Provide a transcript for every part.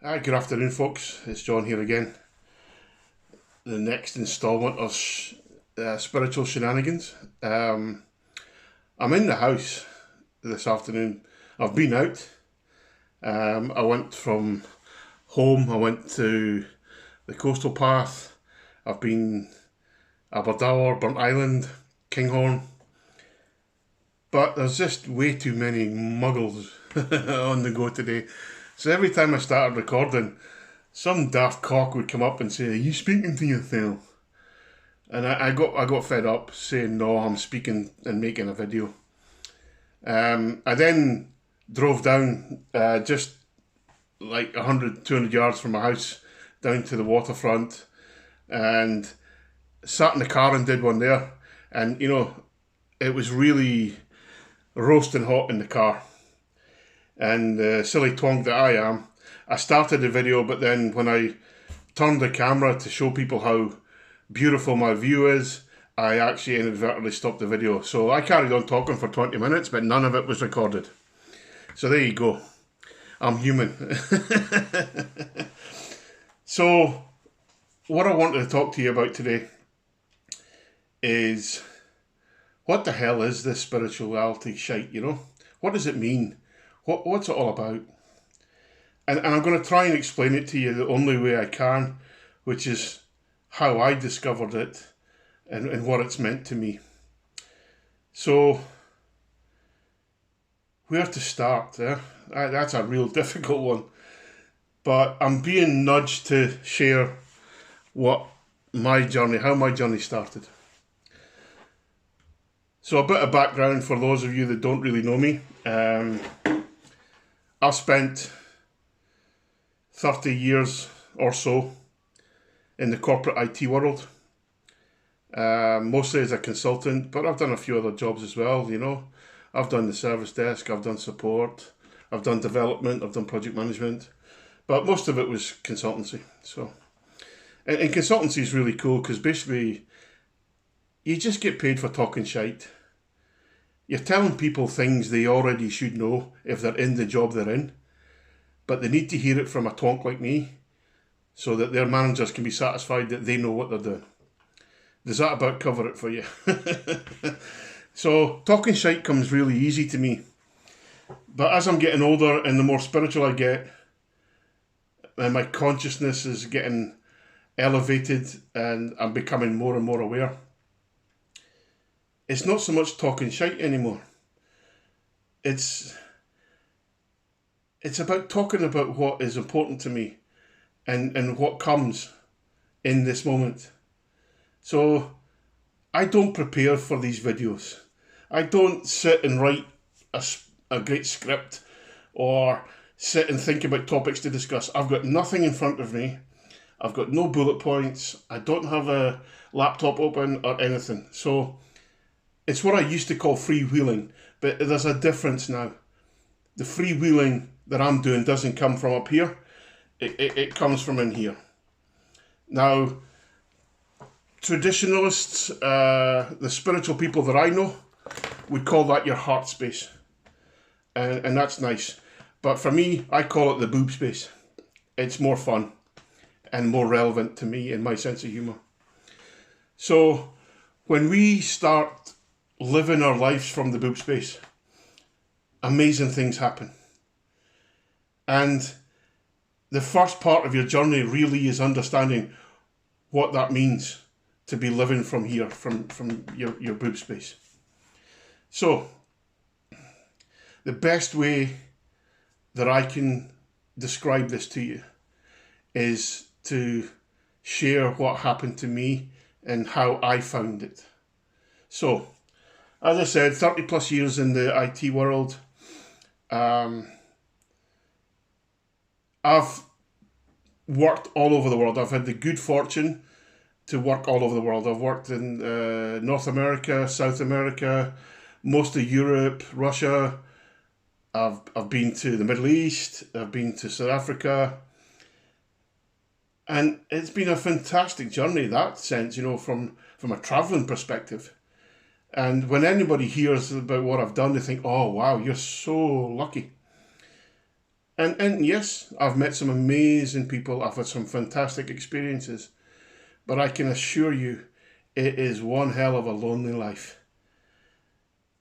Hi, good afternoon, folks. It's John here again. The next instalment of Spiritual Shenanigans. I'm in the house this afternoon. I've been out. I went from home, I went to the Coastal Path. I've been Aberdour, Burnt Island, Kinghorn. But there's just way too many muggles on the go today. So every time I started recording, some daft cock would come up and say, "Are you speaking to yourself?" And I got fed up saying, "No, I'm speaking and making a video." I then drove down just like 100, 200 yards from my house down to the waterfront and sat in the car and did one there. And, it was really roasting hot in the car. And silly twonk that I am, I started the video, but then when I turned the camera to show people how beautiful my view is, I actually inadvertently stopped the video. So I carried on talking for 20 minutes, but none of it was recorded. So there you go. I'm human. So what I wanted to talk to you about today is, what the hell is this spirituality shite, What does it mean? What's it all about? And I'm going to try and explain it to you the only way I can, which is how I discovered it and what it's meant to me. So, where to start? That's a real difficult one. But I'm being nudged to share how my journey started. So a bit of background for those of you that don't really know me. I've spent 30 years or so in the corporate IT world, mostly as a consultant, but I've done a few other jobs as well, I've done the service desk, I've done support, I've done development, I've done project management, but most of it was consultancy. So, and consultancy is really cool because basically you just get paid for talking shite. You're telling people things they already should know if they're in the job they're in, but they need to hear it from a twonk like me so that their managers can be satisfied that they know what they're doing. Does that about cover it for you? So talking shite comes really easy to me. But as I'm getting older and the more spiritual I get, and my consciousness is getting elevated and I'm becoming more and more aware, it's not so much talking shite anymore. It's about talking about what is important to me and what comes in this moment. So I don't prepare for these videos. I don't sit and write a great script or sit and think about topics to discuss. I've got nothing in front of me. I've got no bullet points. I don't have a laptop open or anything. So it's what I used to call freewheeling, but there's a difference now. The freewheeling that I'm doing doesn't come from up here. It comes from in here. Now, traditionalists, the spiritual people that I know, would call that your heart space. And that's nice. But for me, I call it the boob space. It's more fun and more relevant to me and my sense of humour. So, when we start living our lives from the boob space, amazing things happen. And the first part of your journey really is understanding what that means to be living from here, from your boob space. So, the best way that I can describe this to you is to share what happened to me and how I found it. So, as I said, 30 plus years in the IT world. I've worked all over the world. I've had the good fortune to work all over the world. I've worked in North America, South America, most of Europe, Russia. I've been to the Middle East. I've been to South Africa. And it's been a fantastic journey in that sense, from a travelling perspective. And when anybody hears about what I've done, they think, "Oh, wow, you're so lucky." And yes, I've met some amazing people. I've had some fantastic experiences. But I can assure you, it is one hell of a lonely life.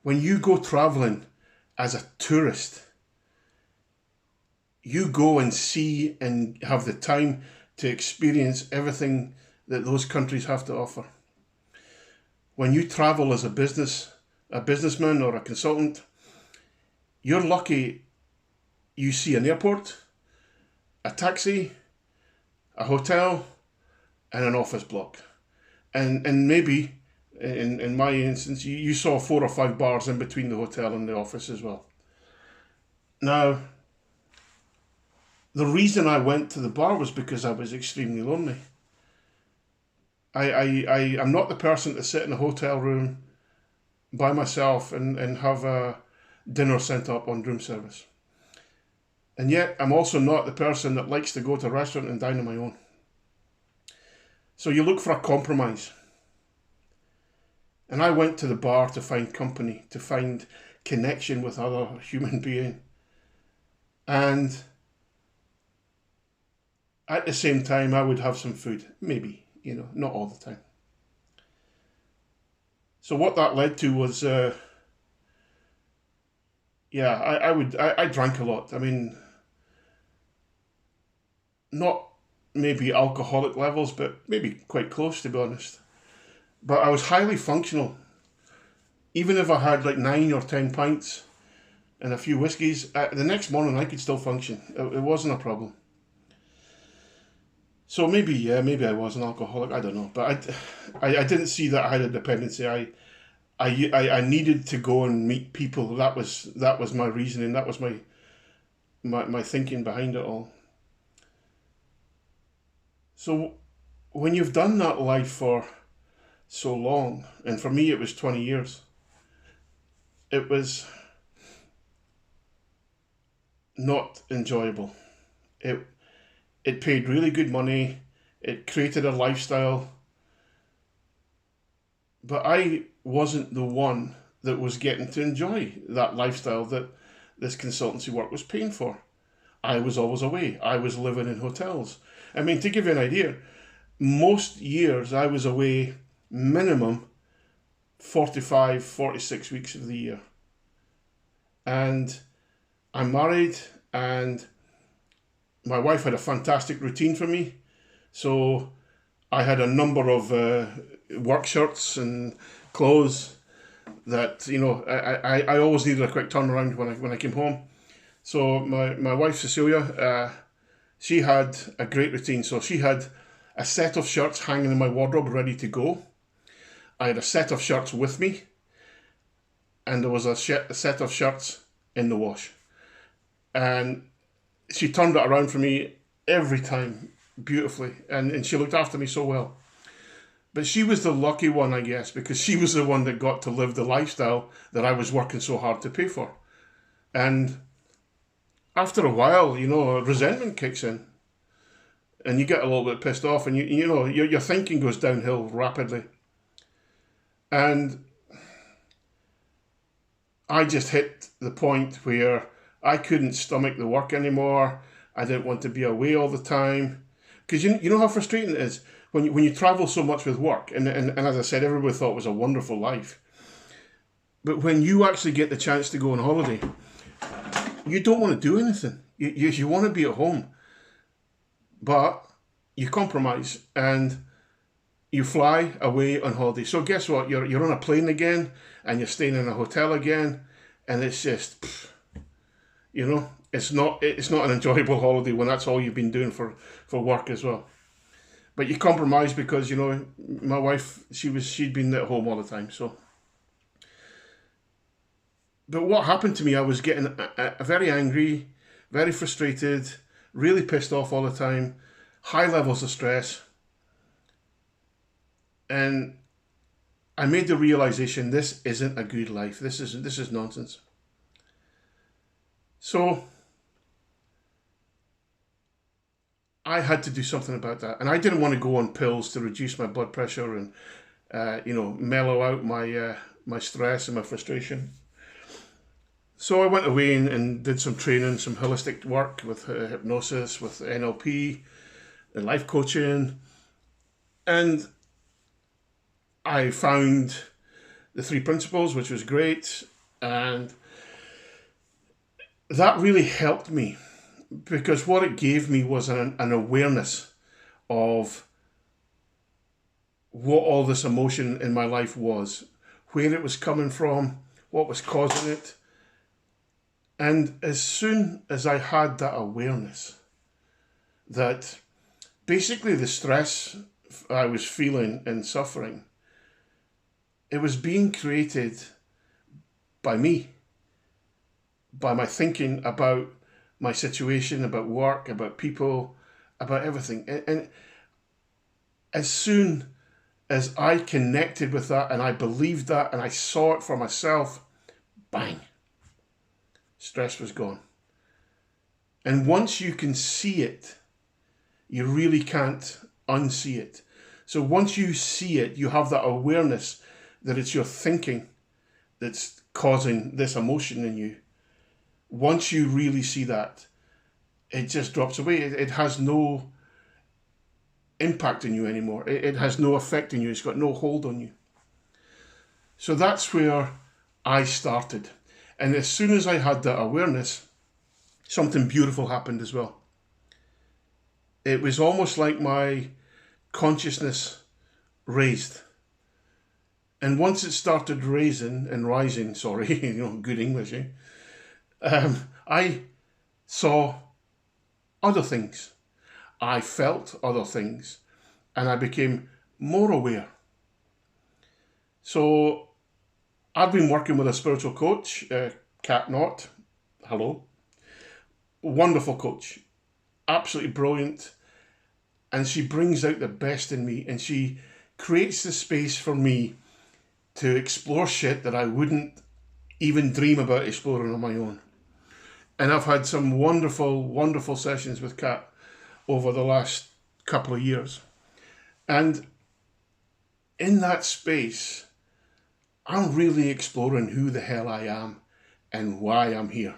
When you go traveling as a tourist, you go and see and have the time to experience everything that those countries have to offer. When you travel as a businessman or a consultant, you're lucky you see an airport, a taxi, a hotel, and an office block. And maybe, in my instance, you saw 4 or 5 bars in between the hotel and the office as well. Now, the reason I went to the bar was because I was extremely lonely. I'm not the person to sit in a hotel room by myself and have a dinner sent up on room service. And yet, I'm also not the person that likes to go to a restaurant and dine on my own. So you look for a compromise. And I went to the bar to find company, to find connection with other human being. And at the same time, I would have some food. Maybe, not all the time. So what that led to was, I drank a lot. I mean, not maybe alcoholic levels, but maybe quite close, to be honest. But I was highly functional. Even if I had like 9 or 10 pints and a few whiskies, the next morning I could still function. It wasn't a problem. So maybe I was an alcoholic. I don't know, but I didn't see that I had a dependency. I needed to go and meet people. That was my reasoning. That was my thinking behind it all. So when you've done that life for so long, and for me it was 20 years, it was not enjoyable. It paid really good money. It created a lifestyle. But I wasn't the one that was getting to enjoy that lifestyle that this consultancy work was paying for. I was always away. I was living in hotels. I mean, to give you an idea, most years I was away minimum 45, 46 weeks of the year. And I'm married, and my wife had a fantastic routine for me. So I had a number of work shirts and clothes that, I always needed a quick turnaround when I came home. So my wife, Cecilia, she had a great routine. So she had a set of shirts hanging in my wardrobe ready to go. I had a set of shirts with me, and there was a set of shirts in the wash. And she turned it around for me every time beautifully, and she looked after me so well. But she was the lucky one, I guess, because she was the one that got to live the lifestyle that I was working so hard to pay for. And after a while, resentment kicks in, and you get a little bit pissed off, and your thinking goes downhill rapidly. And I just hit the point where I couldn't stomach the work anymore. I didn't want to be away all the time. Because you know how frustrating it is when you travel so much with work. And as I said, everybody thought it was a wonderful life. But when you actually get the chance to go on holiday, you don't want to do anything. You want to be at home. But you compromise and you fly away on holiday. So guess what? You're on a plane again, and you're staying in a hotel again, and it's just, it's not an enjoyable holiday when that's all you've been doing for work as well. But you compromise because my wife, she'd been at home all the time. So, but what happened to me? I was getting very angry, very frustrated, really pissed off all the time, high levels of stress. And I made the realization this isn't a good life. This is nonsense. So I had to do something about that, and I didn't want to go on pills to reduce my blood pressure and mellow out my stress and my frustration. So I went away and did some training, some holistic work with hypnosis, with NLP, and life coaching. And I found the 3 principles, which was great. And that really helped me, because what it gave me was an awareness of what all this emotion in my life was, where it was coming from, what was causing it. And as soon as I had that awareness that basically the stress I was feeling and suffering, it was being created by me, by my thinking about my situation, about work, about people, about everything. And as soon as I connected with that and I believed that and I saw it for myself, bang, stress was gone. And once you can see it, you really can't unsee it. So once you see it, you have that awareness that it's your thinking that's causing this emotion in you. Once you really see that, it just drops away. It has no impact on you anymore. It has no effect on you. It's got no hold on you. So that's where I started. And as soon as I had that awareness, something beautiful happened as well. It was almost like my consciousness raised. And once it started rising, good English, I saw other things. I felt other things, and I became more aware. So I've been working with a spiritual coach, Kat Knott. Hello. Wonderful coach. Absolutely brilliant. And she brings out the best in me, and she creates the space for me to explore shit that I wouldn't even dream about exploring on my own. And I've had some wonderful, wonderful sessions with Kat over the last couple of years. And in that space, I'm really exploring who the hell I am and why I'm here.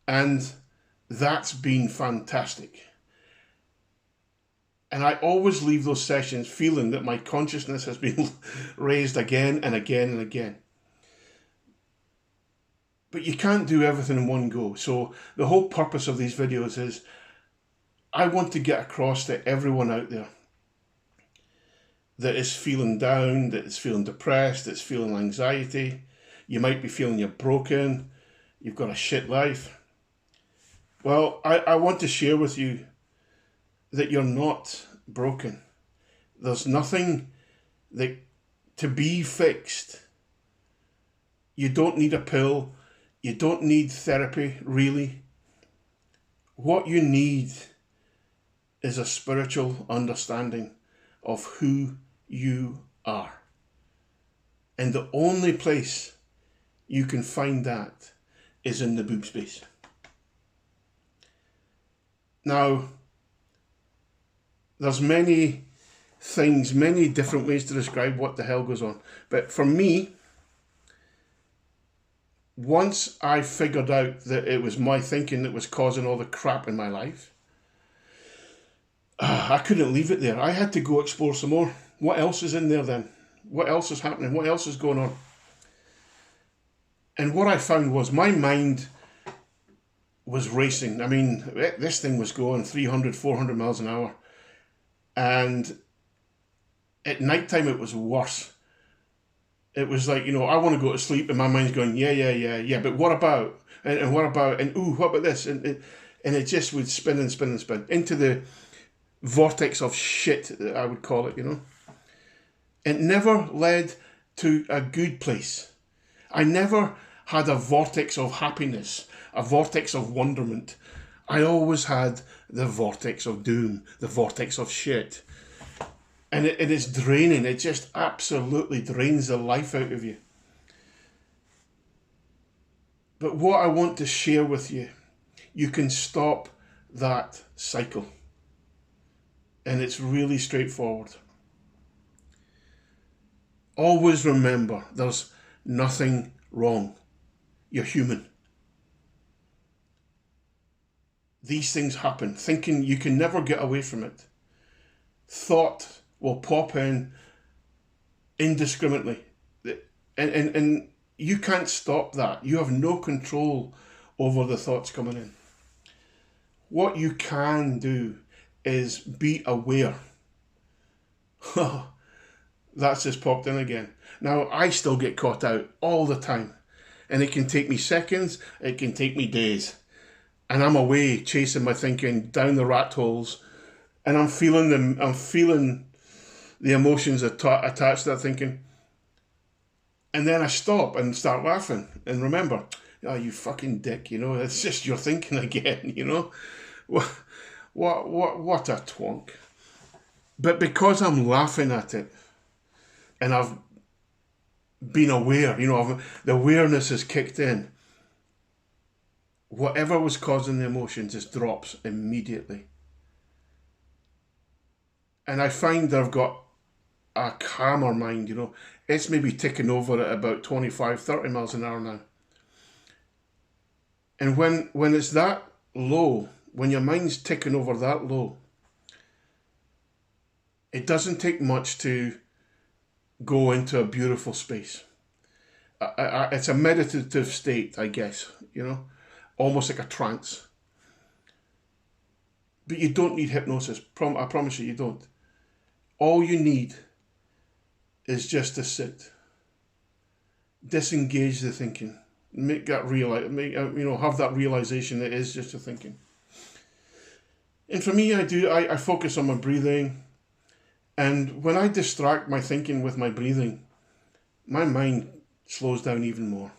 And that's been fantastic. And I always leave those sessions feeling that my consciousness has been raised again and again and again. But you can't do everything in one go. So the whole purpose of these videos is I want to get across to everyone out there that is feeling down, that is feeling depressed, that's feeling anxiety. You might be feeling you're broken, you've got a shit life. Well, I want to share with you that you're not broken. There's nothing to be fixed. You don't need a pill. You don't need therapy, really. What you need is a spiritual understanding of who you are. And the only place you can find that is in the boob space. Now, there's many things, many different ways to describe what the hell goes on. But for me, once I figured out that it was my thinking that was causing all the crap in my life, I couldn't leave it there. I had to go explore some more. What else is in there then? What else is happening? What else is going on? And what I found was my mind was racing. I mean, this thing was going 300, 400 miles an hour. And at nighttime, it was worse. It was like, I want to go to sleep, and my mind's going, yeah, but what about? And what about? And ooh, what about this? And it just would spin and spin and spin into the vortex of shit, I would call it, It never led to a good place. I never had a vortex of happiness, a vortex of wonderment. I always had the vortex of doom, the vortex of shit. And it is draining. It just absolutely drains the life out of you. But what I want to share with you, you can stop that cycle. And it's really straightforward. Always remember, there's nothing wrong. You're human. These things happen. Thinking, you can never get away from it. Thought will pop in indiscriminately. And you can't stop that. You have no control over the thoughts coming in. What you can do is be aware. That's just popped in again. Now, I still get caught out all the time. And it can take me seconds, it can take me days. And I'm away chasing my thinking down the rat holes. And I'm feeling the emotions attached to that thinking. And then I stop and start laughing. And remember, oh, you fucking dick, it's just your thinking again, What a twonk. But because I'm laughing at it, and I've been aware, the awareness has kicked in, whatever was causing the emotions just drops immediately. And I find that I've got a calmer mind, It's maybe ticking over at about 25, 30 miles an hour now. And when it's that low, when your mind's ticking over that low, it doesn't take much to go into a beautiful space. It's a meditative state, I guess, almost like a trance. But you don't need hypnosis. I promise you don't. All you need is just to sit. Disengage the thinking. Make that have that realization that it is just a thinking. And for me, I focus on my breathing. And when I distract my thinking with my breathing, my mind slows down even more.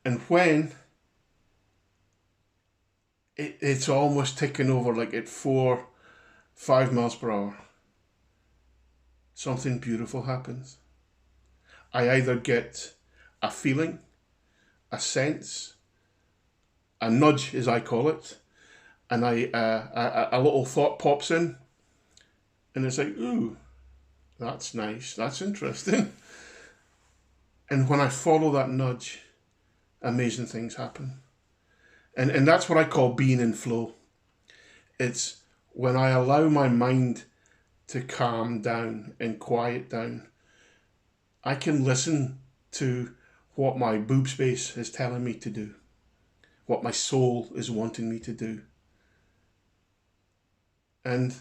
And when it's almost ticking over, like at 4-5 miles per hour, something beautiful happens. I either get a feeling, a sense, a nudge, as I call it, and a little thought pops in, and it's like, ooh, that's nice, that's interesting. And when I follow that nudge, amazing things happen. And that's what I call being in flow. It's when I allow my mind to calm down and quiet down, I can listen to what my boob space is telling me to do, what my soul is wanting me to do. And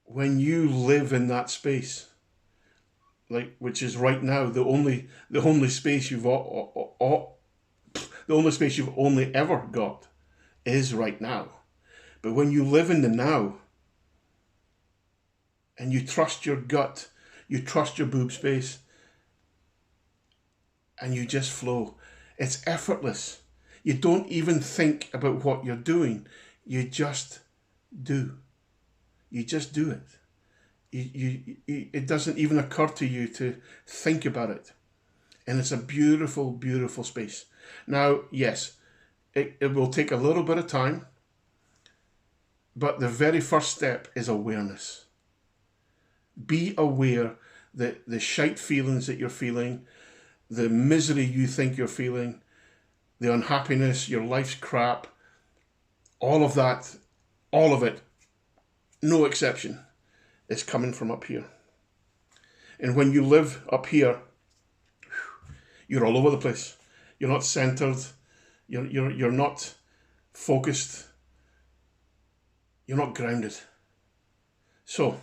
when you live in that space, which is right now the only space you've only ever got is right now. But when you live in the now, and you trust your gut, you trust your boob space, and you just flow, it's effortless. You don't even think about what you're doing. You just do. You just do it. It doesn't even occur to you to think about it. And it's a beautiful, beautiful space. Now, yes, it will take a little bit of time, but the very first step is awareness. Be aware that the shite feelings that you're feeling, the misery you think you're feeling, the unhappiness, your life's crap, all of it, no exception, is coming from up here. And when you live up here, you're all over the place. You're not centered. You're not focused. You're not grounded. So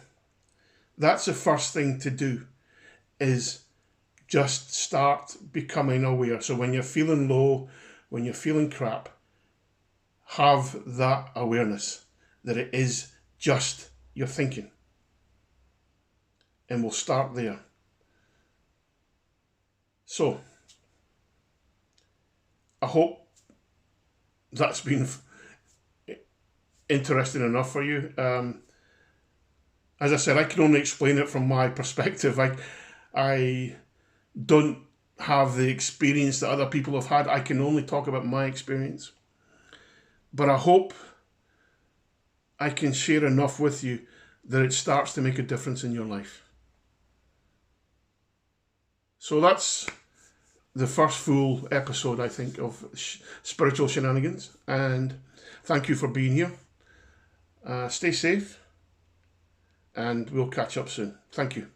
that's the first thing to do, is just start becoming aware. So when you're feeling low, when you're feeling crap, have that awareness that it is just your thinking. And we'll start there. So I hope that's been interesting enough for you. As I said, I can only explain it from my perspective. I don't have the experience that other people have had. I can only talk about my experience. But I hope I can share enough with you that it starts to make a difference in your life. So that's the first full episode, I think, of Spiritual Shenanigans. And thank you for being here. Stay safe, and we'll catch up soon. Thank you.